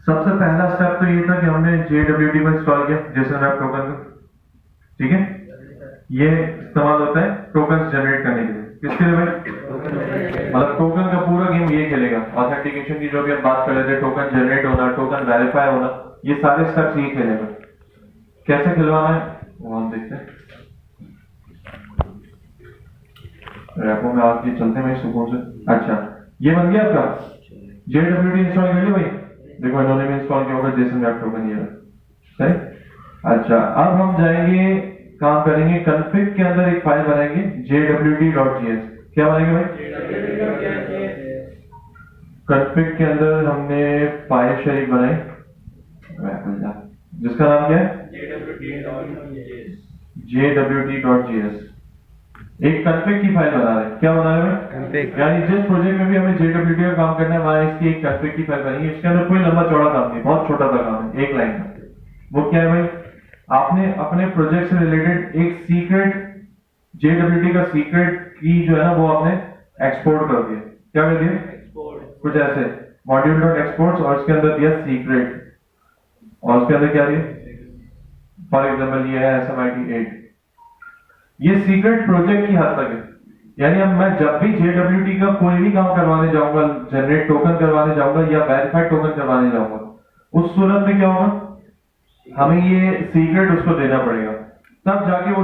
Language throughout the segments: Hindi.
सबसे पहला स्टेप तो ये था कि हमने JWT को इंस्टॉल किया, जेसन वेब टोकन को। ठीक है, ये इस्तेमाल होता है टोकन जनरेट करने के लिए। किसके लिए भाई? मतलब टोकन का पूरा गेम ये खेलेगा। ऑथेंटिकेशन की जो भी हम बात कर रहे थे, टोकन जनरेट होना, टोकन वेरीफाई होना, ये सारे स्टेप्स ये खेलेगा। कैसे खिलवाना है वो हम देखते हैं। रैपो में आके चलते हैं सुकून से। अच्छा, ये बन गया आपका JWT इंस्टॉल कर लिया भाई। देखो इन्होंने भी इंस्टॉल किया होगा जेसन वेब टोकन, ये सही। अच्छा, अब हम जाएंगे, काम करेंगे, कॉन्फ़िग के अंदर एक फाइल बनाएंगे jwt.js। क्या बनाएंगे भाई? कॉन्फ़िग के अंदर हमने फाइल शेयर बनाई जिसका नाम क्या है? jwt.js। एक कॉन्फ़िग की फाइल बना रहे हैं। क्या बना रहे हैं? यानी जिस प्रोजेक्ट में भी हमें JWT का काम करना है वहां इसकी एक कॉन्फ़िग की फाइल बनेगी। इसके अंदर कोई लंबा चौड़ा काम नहीं, बहुत छोटा सा काम है, एक लाइन का। वो क्या है भाई? आपने अपने प्रोजेक्ट से रिलेटेड एक सीक्रेट JWT का सीक्रेट की जो है ना वो आपने एक्सपोर्ट कर दिया। क्या कर दिया? कुछ ऐसे module.exports और उसके अंदर दिया सीक्रेट, और उसके अंदर क्या दिया? फॉर एग्जाम्पल ये है SMIT8। ये सीक्रेट प्रोजेक्ट की हद तक है। यानी अब मैं जब भी JWT का कोई भी काम करवाने जाऊंगा, जनरेट टोकन करवाने जाऊंगा या वेरीफाइड टोकन करवाने जाऊंगा, उस सूरत में क्या होगा? हमें ये सीक्रेट उसको देना पड़ेगा, तब जाके वो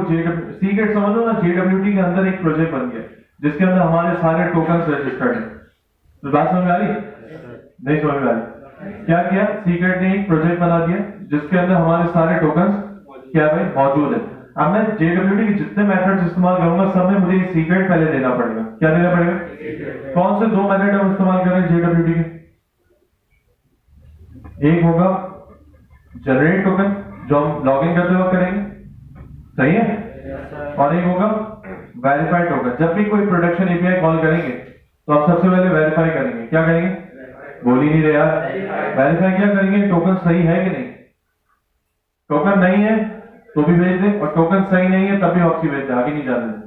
सीक्रेट समझ लो ना। JWT के अंदर एक प्रोजेक्ट बन गया जिसके अंदर हमारे सारे टोकन रजिस्टर्ड है। तो बात समझ में आ रही? नहीं समझ में आ रही? क्या किया? सीक्रेट ने एक प्रोजेक्ट बना दिया जिसके अंदर हमारे सारे टोकन क्या भाई मौजूद है। अब मैं JWT के जितने मेथड्स इस्तेमाल करूंगा सब में मुझे सीक्रेट पहले देना पड़ेगा। क्या देना पड़ेगा? कौन से दो मेथड हम इस्तेमाल कर रहे हैं JWT के? एक होगा जनरेट टोकन जो हम लॉगिन करते वक्त करेंगे, सही है, और एक होगा वेरीफाइड टोकन। जब भी कोई प्रोडक्शन API कॉल करेंगे तो आप सबसे पहले वेरीफाई करेंगे। क्या करेंगे? बोल ही नहीं रहे यार। वेरीफाई क्या करेंगे? टोकन सही है कि नहीं। टोकन नहीं है तो भी भेज दें, और टोकन सही नहीं है तब भी ऑक्सी भेज दें, आगे नहीं जाने दें।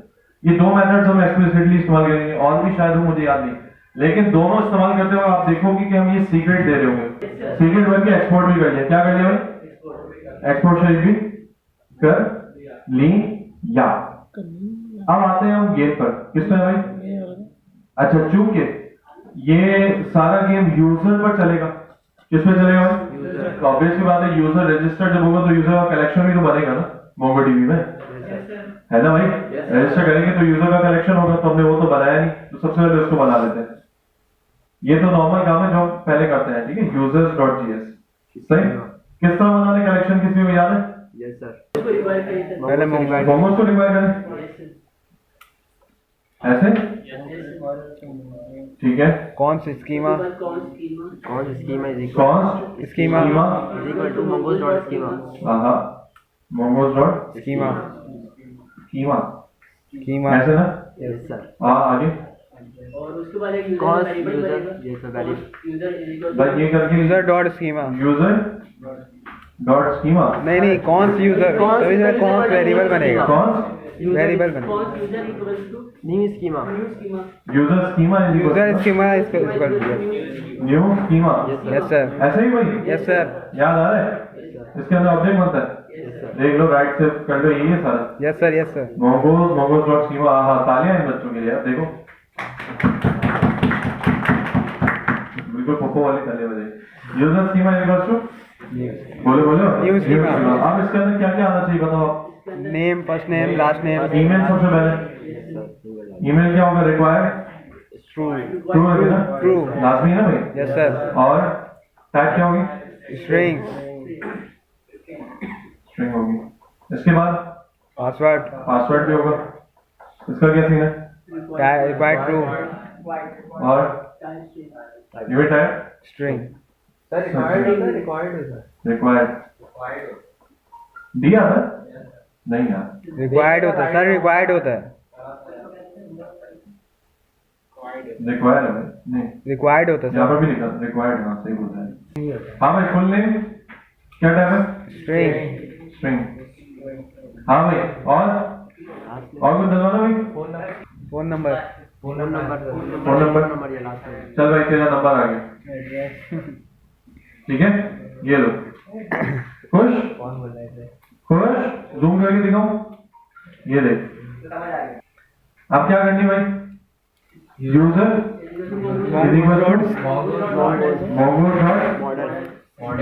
ये दो मेथड्स हम एक्सप्लिसिटली इस्तेमाल करेंगे, और भी शायद हो मुझे याद नहीं, लेकिन दोनों इस्तेमाल करते हुए आप देखोगे कि हम ये सीक्रेट दे रहे होंगे। सीक्रेट बन के एक्सपोर्ट भी कर लिया। क्या कर लिया भाई? एक्सपोर्ट शेयर भी कर लिया। अब आते हैं हम गेम पर। किस पे भाई? अच्छा, चूंकि ये सारा गेम यूजर पर चलेगा। किस पे चलेगा भाई? तो ऑब्वियस की बात है, यूजर रजिस्टर जब होगा तो यूजर का कलेक्शन भी तो बनेगा ना MongoDB में, है ना भाई? रजिस्टर करेंगे तो यूजर का कलेक्शन होगा, तो हमने वो तो बनाया नहीं, तो सबसे पहले उसको बना लेते हैं। ये तो नॉर्मल काम है जो हम पहले करते हैं। ठीक है, users.js। सही। किस तरह बनाने कलेक्शन, किसी को याद है? Yes sir. पहले मोमोज को रिक्वायर करें ऐसे, ठीक है। कौन सी schema is equal to mongoose dot schema. हाँ, मोमोज डॉट स्कीमा ऐसे ना। Yes sir. हाँ, आगे। और उसके बाद एक कौन यूजर भाई ये करके user dot schema. User dot schema. नहीं, कौन सी यूजर, तभी से कौन वेरिएबल बनेगा। कौन वेरिएबल बनेगा। User equals to new schema. User schema user schema is equal to new schema. Yes sir. ऐसे ही भाई? Yes sir. याद आ रहा है? इसके अंदर ऑब्जेक्ट बनता है, देख लो राइट से कर लो, यही है सारा। Yes sir. Yes sir. Momos dot schema. हाँ, तालियां हैं बच्चों के लिए, आप देखो बिल्कुल पोपो वाली तालियां बजाई। यूजर स्कीमा इक्वल्स टू, बोलो न्यू स्कीमा। अब इसके अंदर क्या क्या आना चाहिए बताओ आप? Name, first name, last name. Email सबसे पहले। ईमेल क्या होगा? रिक्वायर्ड ट्रू है ना? ट्रू लाजमी है ना भाई? Yes sir. और टाइप क्या होगी? स्ट्रिंग होगी। इसके बाद पासवर्ड भी होगा। इसका क्या सीन है? रिक्वायर्ड ट्रू और ये टाइप स्ट्रिंग रिक्वायर्ड दिया था? नहीं यार, रिक्वायर्ड होता है सर, रिक्वायर्ड होता है। रिक्वायर्ड है नहीं, रिक्वायर्ड होता है यहाँ सर। पर भी लिखा रिक्वायर्ड। हाँ, सही बोल रहा है। हाँ भाई, फुल नेम क्या टाइप है? स्ट्रिंग। हाँ भाई, और कुछ डलवाना भाई? Phone number. चल भाई, तेरा नंबर आ गया। ठीक है, ये लो। खुश खुश, जूम करके दिखाऊं, ये देख। अब क्या करनी भाई, यूजर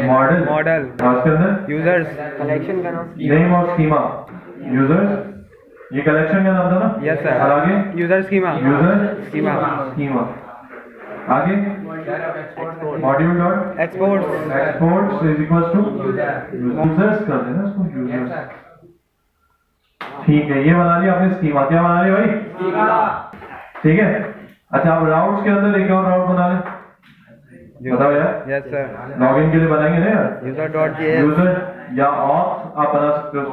मॉडल मॉडल उसके अंदर यूजर्स कलेक्शन का नाम नेम और स्कीमा, यूजर्स, ये कलेक्शन का नाम था ना। Yes sir. और आगे user schema user schema schema, आगे module dot exports is equal to users कर देना इसको, यूजर्स। ठीक है, ये बना लिया आपने स्कीमा। क्या बना लिया भाई, ठीक है। अच्छा, अब राउट्स के अंदर एक और राउट बना ले, बताओ यार। Yes sir. लॉगिन के लिए बनाएंगे ना यार, यूजर डॉट जेएस यूजर या ऑथ आप बना सकते हो,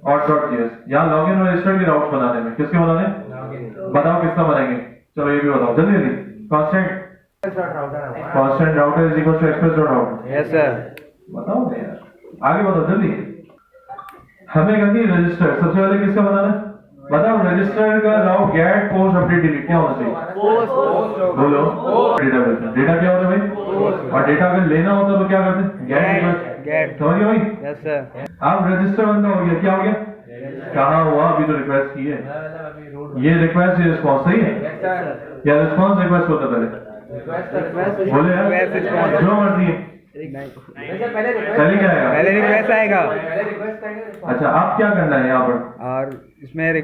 ऑथ डॉट जेएस। यहाँ लॉगिन और रजिस्टर के राउट्स बनाने में, किसके बनाने, बताओ किसका बनाएंगे। चलो ये भी बताओ जल्दी जल्दी। Constant router is equal to express dot router. Yes sir. बताओ ना यार, आगे बताओ जल्दी। हमें करनी है रजिस्टर, सबसे पहले किसका बनाना है बताओ। रजिस्टर का राउट गेट पोस्ट अपडेट डिलीट क्या होना चाहिए, बोलो। डेटा क्या होता है भाई, और डेटा अगर लेना होता तो क्या करते हैं, गेट। समझ गए भाई। Yes sir. अब रजिस्टर बंदा हो गया, क्या हो गया, कहाँ हुआ, अभी तो रिक्वेस्ट की है, ये रिक्वेस्ट ये रिस्पॉन्स सही है या रिस्पॉन्स रिक्वेस्ट होता पहले, बोले यार जो मर्जी है, पहले क्या आएगा, पहले रिक्वेस्ट आएगा। अच्छा अब क्या करना है यहाँ पर, और इसमें है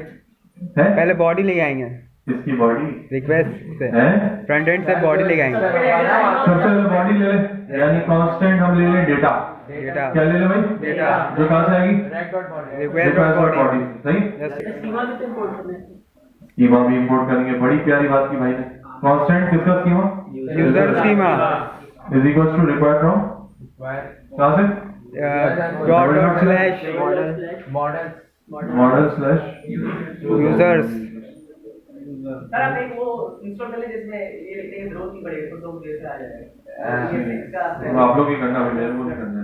पहले बॉडी ले आएंगे इसकी बॉडी रिक्वेस्ट से, है, फ्रंट एंड से बॉडी ले आएंगे। सबसे पहले बॉडी ले ले, यानी कांस्टेंट हम ले लें डेटा। डेटा क्या ले ले भाई, डेटा जो कहाँ से आएगी, रिक्वेस्ट डॉट बॉडी। सही। यस स्कीमा भी तो import करना है। स्कीमा भी इंपोर्ट करेंगे, बड़ी प्यारी बात की भाई ने। कांस्टेंट किसका schema, user schema is equal to required from, कहाँ से, dot dot slash model slash users. Sir आप एक वो इंस्टॉल कर ले जिसमें ये लिखते हैं जरूरत नहीं पड़ेगी, तो जैसे आ जाएगा। आप लोग ही करना भाई, मेरे को नहीं करना है।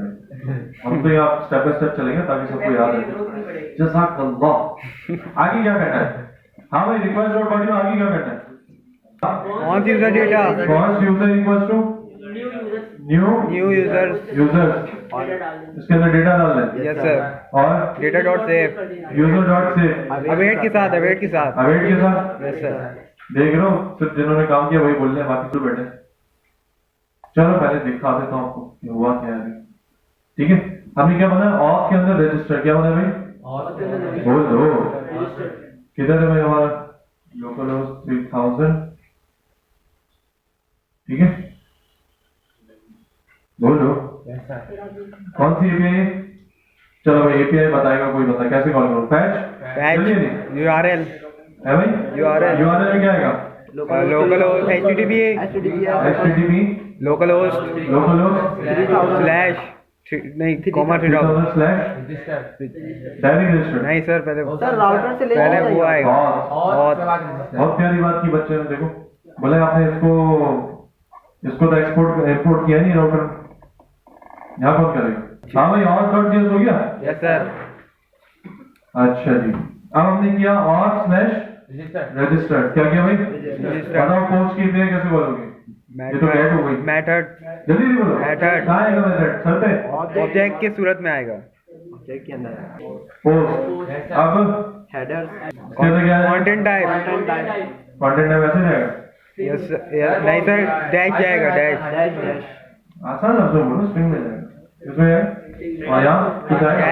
हम तो यहाँ स्टेप बाय स्टेप चलेंगे ताकि सबको याद रहे। जरूरत नहीं पड़ेगी। जज़ाकल्लाह। आगे क्या करना है, हाँ भाई रिक्वेस्ट डॉट बॉडी में आगे क्या करना है, on user data const user equals to new users users, इसके अंदर डेटा डाल दें। Yes sir. और data dot save user dot save, await के साथ अवेट के साथ। Yes sir. देख रहे हो, सिर्फ जिन्होंने काम किया वही बोल रहे हैं, बाकी तो बैठे। चलो पहले दिखा देता हूँ आपको कि हुआ क्या है। ठीक है, हमने क्या बना, ऑफ के अंदर रजिस्टर क्या बना भाई, बोल दो किधर है भाई हमारा, लोकल होस्ट 3000। ठीक है, बोलो कौन सी एपीआई, चलो भाई एपीआई बताएगा कोई, बता कैसे कॉल करो, पैच यूआरएल है भाई, यूआरएल में क्या आएगा, local host HTTP local host slash नहीं कॉमा 3000 स्लैश डायरेक्ट रजिस्टर। नहीं सर, पहले सर राउटर से ले पहले वो आएगा। बहुत प्यारी बात की बच्चे ने, देखो बोले आपने इसको तो एक्सपोर्ट किया नहीं राउटर, यहाँ कौन करेगा। हाँ भाई और डॉट जेएस हो गया। Yes sir. अच्छा जी, अब हमने किया और स्लैश रजिस्टर, क्या किया भाई, बताओ पोस्ट की एपीआई कैसे बोलोगे, ये तो गेट हो गई। मेथड जल्दी बोलो, मेथड कहाँ आएगा मेथड, सर पे ऑब्जेक्ट के सूरत में आएगा। पोस्ट। अब हेडर क्या है, कंटेंट टाइप कंटेंट टाइप ऐसे जाएगा। यस नहीं सर, डैश जाएगा, डैश आसान लफ्जों में बोलो, स्ट्रिंग में जाएगा इसमें है, और यहाँ कुछ आएगा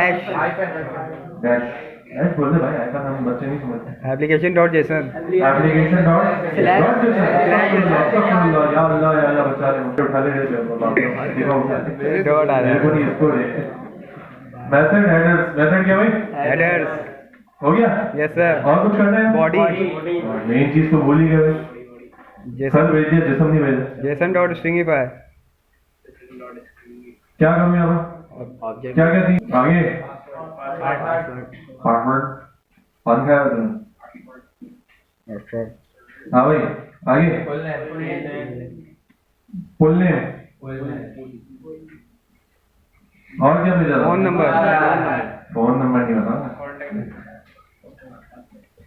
डैश डैश बोलते भाई, ऐसा हम बच्चे नहीं समझते। Application dot JSON application dot या अल्लाह या बचा ले मुझे, उठा ले डॉट आ मेरे को नहीं, इसको मेथड हेडर्स, मेथड क्या भाई, हेडर्स। हो गया। Yes sir. और कुछ करना है, बॉडी मेन चीज तो भूल ही गए, सर भेज दिया, जिसम नहीं भेजा, जेसन डॉट स्ट्रिंगिफाई। क्या कमी है ऑब्जेक्ट, क्या क्या थी आगे, पासवर्ड फन है तुमने। हाँ भाई आगे फुल नेम, और क्या भेजा, फोन नंबर नहीं बताऊंगा,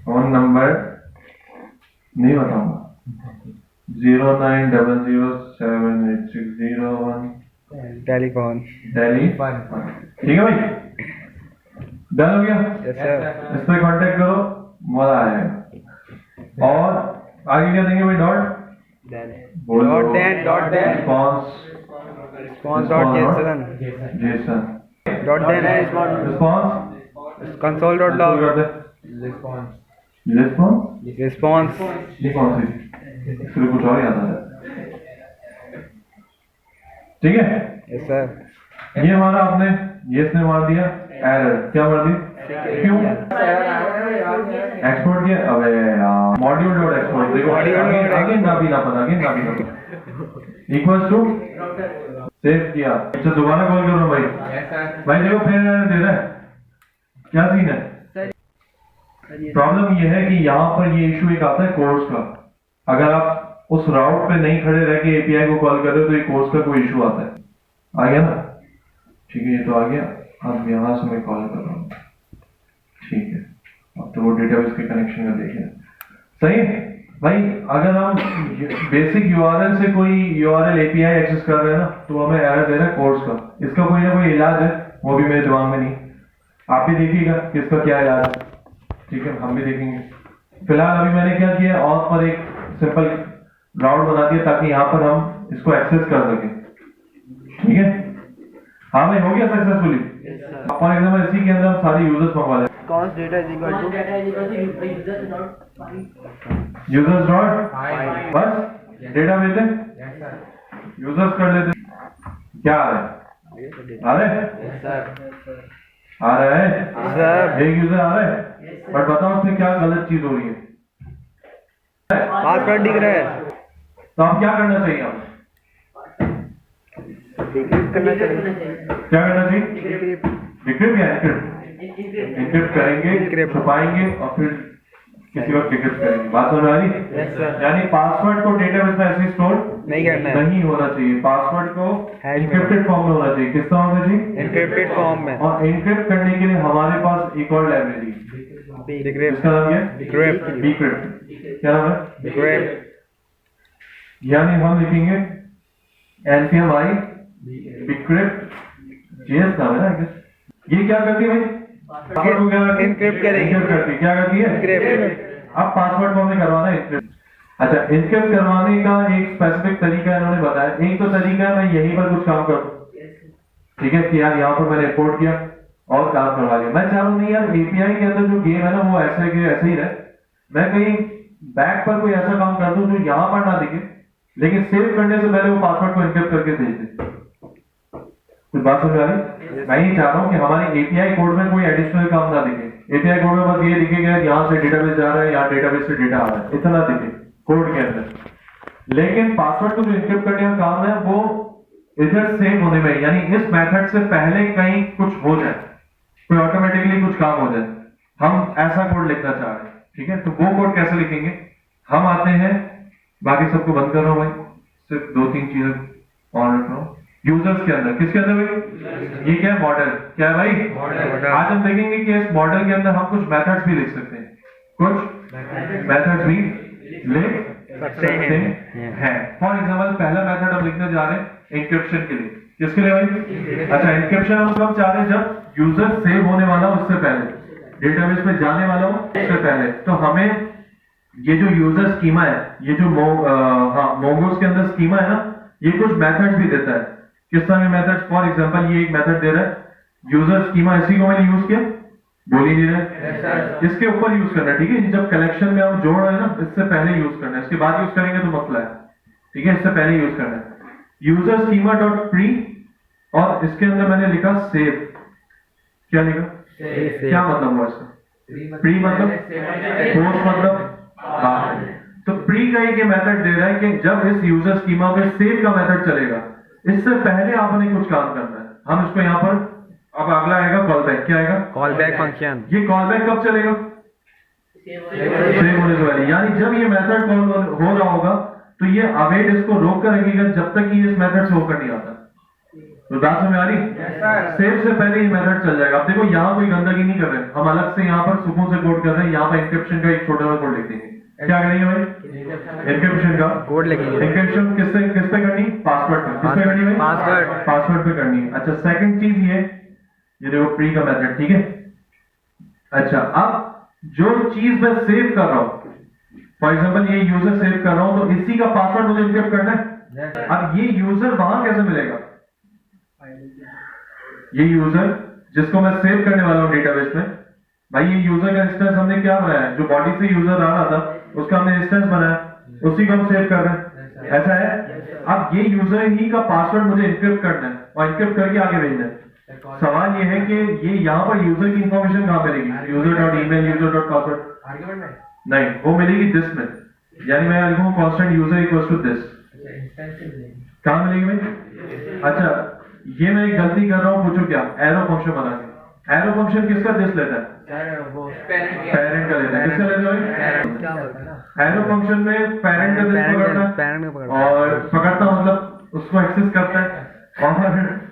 फोन नंबर नहीं बताऊंगा, 0900786001 टेलीफोन। ठीक है भाई, डन हो गया। Yes sir. इस पे कांटेक्ट करो, मजा आएगा। और आगे क्या देंगे भाई? Dot dot then response dot JSON JSON dot then response console dot log response response. ये कौन सी? इसलिए कुछ और याद आ रहा है। ठीक है, यस सर। ये हमारा आपने ये इसने मार दिया एरर। क्या मार दी? क्यों एक्सपोर्ट किया? अबे यार, मॉड्यूल डॉट एक्सपोर्ट। देखो आगे ना भी ना पता, आगे ना भी ना पता इक्वल्स टू सेव किया। अच्छा दोबारा कॉल करो भाई। भाई देखो फिर दे रहा है, क्या सीन है? प्रॉब्लम ये है कि यहाँ पर ये इशू एक आता है कोर्स का। अगर आप उस राउट पे नहीं खड़े रह के एपीआई को कॉल कर रहे हो तो ये कोर्स का कोई इशू आता है। आ गया ना? ठीक है, ये तो आ गया। अब यहाँ से मैं कॉल कर रहा हूँ। ठीक है, अब तो वो डेटाबेस के कनेक्शन का देखें। सही भाई, अगर हम बेसिक यूआरएल से कोई यूआरएल एपीआई एक्सेस कर रहे हैं ना तो हमें एरर दे रहा है कोर्स का। इसका कोई ना कोई इलाज है, वो भी मेरे दिमाग में नहीं। आप भी देखिएगा कि इसका क्या इलाज है। ठीक है, हम भी देखेंगे। फिलहाल अभी मैंने क्या किया, ऑफ पर एक सिंपल राउट बना दिया ताकि यहाँ पर हम इसको एक्सेस कर सकें। ठीक है, हाँ भाई हो गया सक्सेसफुली। फॉर एग्जाम्पल इसी के अंदर हम सारे यूजर्स मंगवा लें। Const data is equal to users dot बस डेटा भेजते यूजर्स कर लेते। क्या आ रहा है? आ रहा है? आ रहा है सर। एक यूजर आ रहा है, बट बताओ उसमें क्या गलत चीज हो रही है? पासवर्ड दिख रहा है। तो हम क्या करना चाहिए? हम करना चाहिए। क्या करना चाहिए? डिक्रिप्ट या एनक्रिप्ट? एनक्रिप्ट करेंगे, छुपाएंगे और फिर किसी वक्त डिक्रिप्ट करेंगे। बात समझ आ रही? Yes sir. यानी पासवर्ड को डेटाबेस में ऐसे स्टोर नहीं करना है, नहीं होना चाहिए। पासवर्ड को हैश में। एनक्रिप्टेड फॉर्म में होना चाहिए। किस तरह होना चाहिए? एनक्रिप्टेड फॉर्म में। और एनक्रिप्ट करने के लिए हमारे पास एक और लाइब्रेरी है। डिक्रिप्ट इसका नाम क्या है? Decrypt decrypt. क्या नाम है? डिक्रिप्ट। यानी हम लिखेंगे npm i decrypt js नाम है ना I guess। ये क्या करती है भाई? पासवर्ड को क्या करती है? Encrypt करेगी। Encrypt करती है। क्या करती है? Encrypt। अब पासवर्ड को हमें करवाना है encrypt। अच्छा, encrypt करवाने का एक स्पेसिफिक तरीका इन्होंने बताया। एक तो तरीका है मैं यहीं पर कुछ काम करूं। ठीक है कि यार यहाँ पर मैंने इंपोर्ट किया और काम करवा लिया। मैं चाह रहा हूँ नहीं यार, एपीआई के अंदर जो गेम है ना वो ऐसे के ऐसे ही रहे। मैं कहीं बैक पर कोई ऐसा काम कर दूं जो यहाँ पर ना दिखे, लेकिन सेव करने से पहले वो पासवर्ड को एनक्रिप्ट करके भेज दे। कुछ बात समझ आ रही? मैं ये चाह रहा हूँ कि हमारे एपीआई कोड में कोई एडिशनल काम ना दिखे। एपीआई कोड में बस ये लिखेगा यहाँ से डेटाबेस जा रहा है, यहाँ डेटाबेस से डेटा आ रहा है, इतना दिखे कोड के अंदर। लेकिन पासवर्ड को जो एनक्रिप्ट करने का काम है वो इधर सेव होने में, यानी इस मेथड से पहले कहीं कुछ हो जाए, कोई ऑटोमेटिकली कुछ काम हो जाए, हम ऐसा कोड लिखना चाह रहे हैं। ठीक है, तो वो कोड कैसे लिखेंगे? हम आते हैं, बाकी सबको बंद कर रहा हूं भाई, सिर्फ 2-3 चीजें ऑन रख रहा हूं। यूजर्स के अंदर, किसके अंदर भाई? ये क्या है? मॉडल। क्या है भाई? मॉडल। आज हम देखेंगे कि इस मॉडल के अंदर हम कुछ मेथड्स भी लिख सकते हैं, कुछ मेथड्स भी लिख सकते हैं। फॉर एग्जाम्पल पहला मेथड हम लिखने जा रहे हैं एन्क्रिप्शन के लिए। किसके लिए भाई? अच्छा, एन्क्रिप्शन हम कब चाह रहे हैं? जब यूजर सेव होने वाला हो उससे पहले, डेटाबेस में जाने वाला हो उससे पहले। तो हमें ये जो यूजर स्कीमा है, ये जो मोंगोस के अंदर स्कीमा है ना, ये कुछ मेथड्स भी देता है। किस तरह के मेथड्स? फॉर एग्जांपल ये एक मेथड दे रहा है यूजर स्कीमा, इसी को मैंने यूज किया, बोल ही नहीं रहे। इसके ऊपर यूज करना है। ठीक है, जब कलेक्शन में हम जोड़ रहे हैं ना, इससे पहले यूज करना है। इसके बाद यूज करेंगे तो मसला है। ठीक है, इससे पहले यूज करना है। यूजर स्कीमा डॉट प्री, और इसके अंदर मैंने लिखा सेव। क्या लिखा? क्या मतलब हुआ इसका? प्री मतलब पोस्ट मतलब हाँ। तो प्री का एक मेथड दे रहा है कि जब इस यूजर स्कीमा में सेव का मेथड चलेगा, इससे पहले आपने कुछ काम करना है। हम इसको यहाँ पर, अब अगला आएगा कॉल बैक। क्या आएगा? Call back function. ये कॉल बैक कब चलेगा? सेव होने से पहले। यानी जब ये मेथड कॉल हो रहा होगा तो ये अवेट इसको रोक कर रखेगा जब तक कि इस मेथड से होकर नहीं आता। तो बात समझ आ रही? सेव से पहले ये मेथड चल जाएगा। अब देखो यहाँ कोई गंदगी नहीं कर रहे, हम अलग से यहाँ पर सुकून से कोड कर रहे हैं। यहाँ पर इंक्रिप्शन का एक छोटा सा कोड लिख देंगे। क्या करेंगे भाई? एन्क्रिप्शन का कोड लिखेंगे। एन्क्रिप्शन किस पे करनी? पासवर्ड पे। किस पे करनी भाई? पासवर्ड पे करनी है। अच्छा, सेकंड चीज ये देखो प्री का मेथड, ठीक है। अच्छा, अब जो चीज मैं सेव कर रहा हूं, फॉर एग्जांपल ये यूजर सेव कर रहा हूं, तो इसी का पासवर्ड मुझे एन्क्रिप्ट करना है। अब ये यूजर वहां कैसे मिलेगा? ये यूजर जिसको मैं सेव करने वाला हूं डेटाबेस में, भाई ये यूजर का इंस्टेंस हमने क्या बनाया है? जो बॉडी से यूजर आ रहा था उसका हमने इंस्टेंस बनाया, उसी को हम सेव कर रहे हैं। ऐसा है। अब ये यूजर ही का पासवर्ड मुझे एन्क्रिप्ट करना है और एन्क्रिप्ट करके आगे भेजना है। सवाल ये है कि ये यहाँ पर यूजर की इंफॉर्मेशन कहां मिलेगी? user.email, user.password नहीं, वो मिलेगी दिस में। यानी मैं लिखूंगा constant user equals to this. कहां मिलेगी भाई? अच्छा, ये मैं एक गलती कर रहा हूं, पूछो क्या? एरो फंक्शन बना के। एरो फंक्शन किसका दिस लेता है? पेरेंट का लेता है। किसका लेता है? एरो फंक्शन में पेरेंट का दिस पकड़ता है और पकड़ता मतलब उसको एक्सेस करता है। और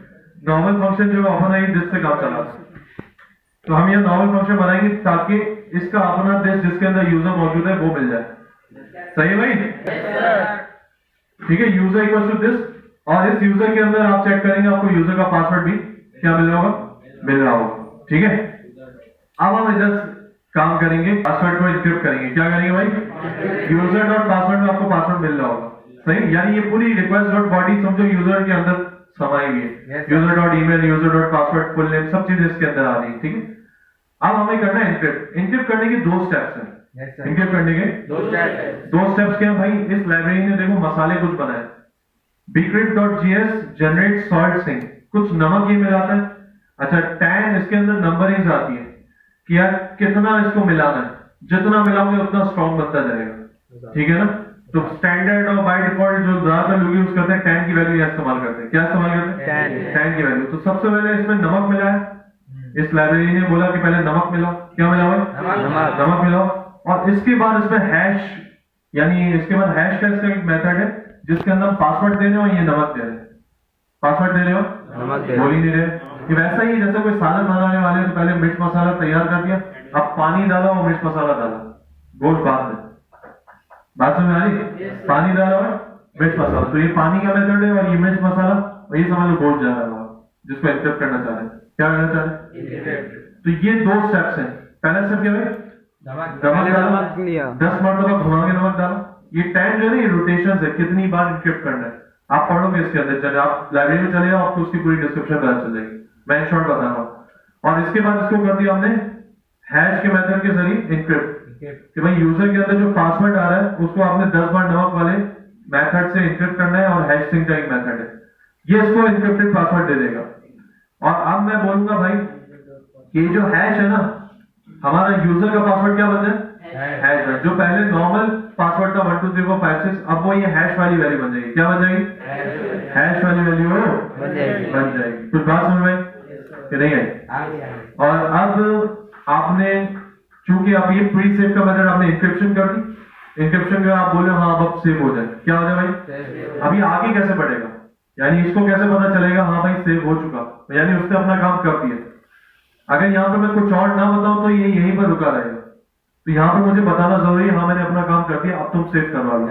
नॉर्मल फंक्शन जो अपना ही दिस से काम चलाता है। तो हम ये नॉर्मल फंक्शन बनाएंगे ताकि इसका अपना दिस जिसके अंदर यूजर मौजूद है वो मिल जाए। सही है भाई? ठीक है, यूजर इक्वल टू दिस, और इस यूजर के अंदर आप चेक करेंगे आपको यूजर का पासवर्ड भी क्या मिल रहा होगा? मिल रहा होगा। ठीक है, अब हम इधर काम करेंगे, पासवर्ड को एन्क्रिप्ट करेंगे। क्या करेंगे भाई? यूजर.पासवर्ड में आपको पासवर्ड मिल रहा होगा। सही, यानी ये पूरी request.body समझो यूजर के अंदर समाई हुई है। user.email, user.password, फुल नेम, सब चीजें इसके अंदर आ रही है। ठीक है, अब हमें करना है एन्क्रिप्ट। एन्क्रिप्ट करने के दो स्टेप्स हैं। एन्क्रिप्ट करने के दो स्टेप्स क्या है भाई? इस लाइब्रेरी ने देखो मसाले कुछ बनाए, bcrypt.js जनरेट सॉल्ट सिंक, कुछ नमक ये मिलाता है। अच्छा, टैन इसके अंदर नंबरिंग आती है कि यार कितना इसको मिलाना है, जितना मिलाओगे उतना स्ट्रॉन्ग बनता जाएगा। ठीक है ना? तो स्टैंडर्ड और बाय डिफॉल्ट जो ज्यादातर लोग यूज करते हैं टैन की वैल्यू इस्तेमाल करते हैं। क्या इस्तेमाल करते हैं? टैन की वैल्यू। तो सबसे पहले इसमें नमक मिला है। इस लाइब्रेरी ने बोला कि पहले नमक मिलाओ। क्या मिलाओ? नमक मिलाओ। और इसके बाद इसमें हैश, यानी इसके बाद हैश का इसका एक मेथड है जिसके अंदर पासवर्ड दे रहे हो, ये नमक दे रहे हैं। पासवर्ड दे रहे हो, बोल ही नहीं रहे। ये वैसा ही जैसे कोई सालन बनाने वाले तो पहले मिर्च मसाला तैयार कर दिया, अब पानी डाला और मिर्च मसाला डाला, गोश्त बाद में। बात समझ आ रही? पानी डाला और मिर्च मसाला, तो ये पानी का मेथड है और ये मिर्च मसाला, और ये समझ लो गोश्त जा रहा है जिसको एन्क्रिप्ट करना चाह रहे हैं। क्या करना चाह रहे हैं? तो ये दो स्टेप्स हैं। पहला स्टेप क्या है? नमक डाला, 10 मरतबा घुमा के नमक डाला। ये टाइम जो है ना, ये रोटेशन है, कितनी बार एन्क्रिप्ट करना है आप पढ़ोगे इसके अंदर। चले आप लाइब्रेरी में चले जाओ, आपको उसकी पूरी डिस्क्रिप्शन पता चल जाएगी। मैं शॉर्ट बता रहा हूँ। और इसके बाद इसको कर दिया हमने हैश के मेथड के जरिए एन्क्रिप्ट, कि भाई यूजर के अंदर जो पासवर्ड आ रहा है उसको आपने 10 बार नमक वाले मेथड से एन्क्रिप्ट करना है, और हैश सिंक का एक मेथड है, ये इसको एन्क्रिप्टेड पासवर्ड दे देगा। और अब मैं बोलूंगा भाई कि जो हैश है ना, हमारा यूजर का पासवर्ड क्या बन जाए? हैश। जो पहले नॉर्मल पासवर्ड था 1 2 3 4 5 6, अब वो ये हैश वाली वैल्यू बन जाएगी। क्या बन जाएगी? हैश वाली वैल्यू बन जाएगी। कुछ बात समझ में कि नहीं आई? और अब आपने चूंकि आप ये प्री सेव का मेथड आपने इंक्रिप्शन कर दी, इंक्रिप्शन में आप बोले हाँ अब सेव हो जाए, क्या हो जाए भाई? अभी आगे कैसे बढ़ेगा? यानी इसको कैसे पता चलेगा हाँ भाई सेव हो चुका, यानी उसने अपना काम कर दिया। अगर यहाँ पर मैं कुछ और ना बताऊं तो ये यहीं पर रुका रहेगा। तो यहाँ पर मुझे बताना जरूरी है हाँ मैंने अपना काम कर दिया, अब तुम सेव करवा लो।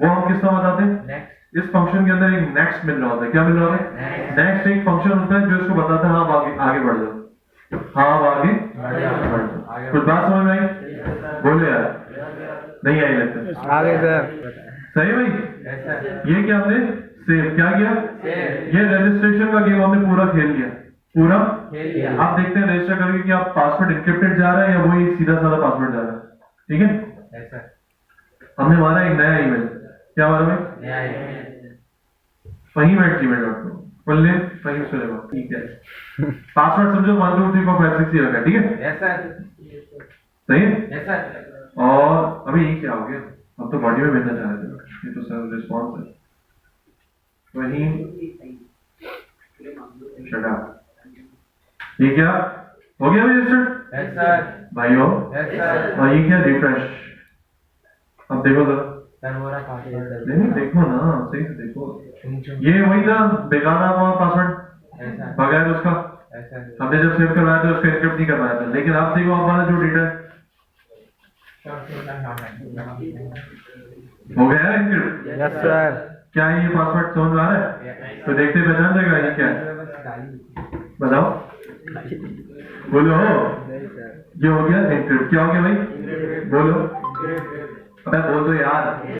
वो हम किस तरह बताते हैं? इस फंक्शन के अंदर एक नेक्स्ट मिल रहा होता है। क्या मिल रहा होता है? नेक्स्ट एक फंक्शन होता है जो इसको बताता है हाँ आगे बढ़ जाओ, हाँ आगे बढ़ जाओ। कुछ बात समझ में आई? बोले यार, नहीं आई लगता। आगे सर सही भाई? ये क्या हमने सेव क्या किया? ये रजिस्ट्रेशन का गेम हमने पूरा खेल लिया, पूरा आप देखते हैं रजिस्टर करके कि आप पासवर्ड एन्क्रिप्टेड जा रहा है या वही सीधा साधा पासवर्ड जा रहा है। ठीक है, हमने हमारा एक नया ईमेल, क्या मालूम है? fahim@gmail.com, full name Faheem Suleman. ठीक है, पासवर्ड समझो 1 2 3 4 5 6 ही रखा। ठीक है, सही है। और अभी ये क्या हो गया? अब तो बॉडी में भेजना चाह रहे थे, ये तो सर रिस्पॉन्स है। वही शट अप। ये क्या हो गया रजिस्टर्ड भाई हो? और ये क्या रिफ्रेश? अब देखो जरा, नहीं देखो ना सही से देखो, ये वही था बेगाना हुआ पासवर्ड बगैर उसका। हमने जब सेव करवाया था उसको एन्क्रिप्ट नहीं करवाया था, लेकिन आप देखो हमारा जो डेटा है हो गया एंक्रिप्ट? Yes sir. क्या है ये पासवर्ड समझ आ रहा है? तो देखते पहचान जाएगा ये क्या है? बताओ, बोलो। ये हो गया एंक्रिप्ट। क्या हो गया भाई? बोलो, अबे बोल दो यार।